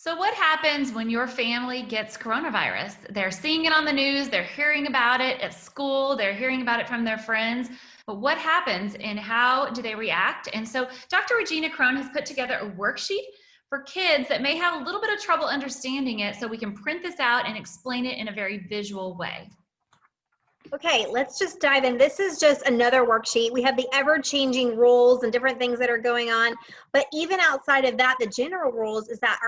So what happens when your family gets coronavirus? They're seeing it on the news, they're hearing about it at school, they're hearing about it from their friends. But what happens and how do they react? And so Dr. Regina Crone has put together a worksheet for kids that may have a little bit of trouble understanding it, so we can print this out and explain it in a very visual way. Okay, let's just dive in. This is just another worksheet. We have the ever-changing rules and different things that are going on. But even outside of that, the general rules is that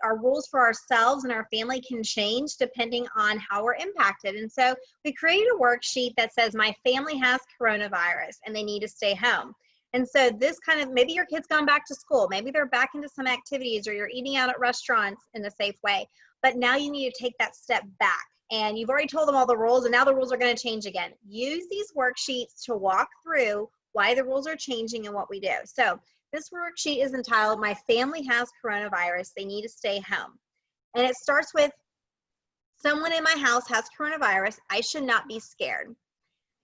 our rules for ourselves and our family can change depending on how we're impacted. And so we created a worksheet that says, my family has coronavirus and they need to stay home. And so this kind of, maybe your kid's gone back to school, maybe they're back into some activities, or you're eating out at restaurants in a safe way. But now you need to take that step back. And you've already told them all the rules, and now the rules are going to change again. Use these worksheets to walk through why the rules are changing and what we do. So this worksheet is entitled, My Family Has Coronavirus, They Need to Stay Home. And it starts with, someone in my house has coronavirus. I should not be scared.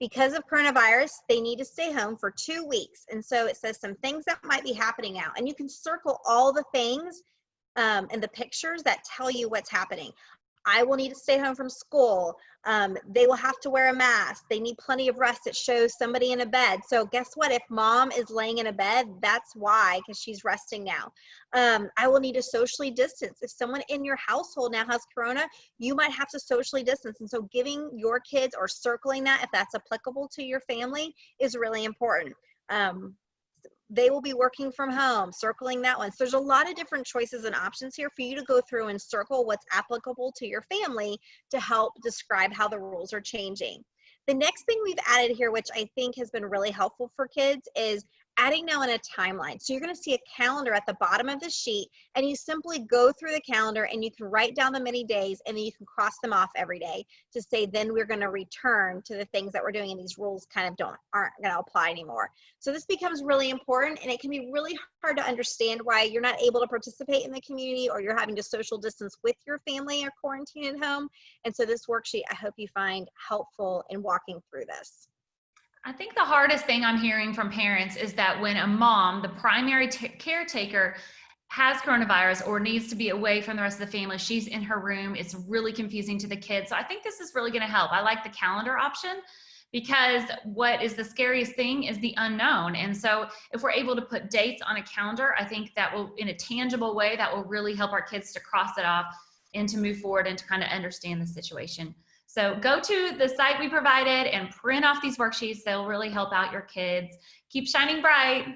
Because of coronavirus, they need to stay home for 2 weeks. And so it says some things that might be happening now. And you can circle all the things and the pictures that tell you what's happening. I will need to stay home from school. They will have to wear a mask. They need plenty of rest. It shows somebody in a bed. So guess what? If mom is laying in a bed, that's why, because she's resting now. I will need to socially distance. If someone in your household now has corona, you might have to socially distance. And so giving your kids, or circling that if that's applicable to your family, is really important. They will be working from home, circling that one. So there's a lot of different choices and options here for you to go through and circle what's applicable to your family to help describe how the rules are changing. The next thing we've added here, which I think has been really helpful for kids, is adding now in a timeline. So you're going to see a calendar at the bottom of the sheet, and you simply go through the calendar and you can write down the many days, and then you can cross them off every day to say, then we're going to return to the things that we're doing, and these rules kind of aren't going to apply anymore. So this becomes really important, and it can be really hard to understand why you're not able to participate in the community, or you're having to social distance with your family or quarantine at home. And so this worksheet, I hope you find helpful in walking through this. I think the hardest thing I'm hearing from parents is that when a mom, the primary caretaker, has coronavirus or needs to be away from the rest of the family, she's in her room, it's really confusing to the kids. So I think this is really going to help. I like the calendar option, because what is the scariest thing is the unknown. And so if we're able to put dates on a calendar, I think that will, in a tangible way, that will really help our kids to cross it off and to move forward and to kind of understand the situation. So go to the site we provided and print off these worksheets. They'll really help out your kids. Keep shining bright.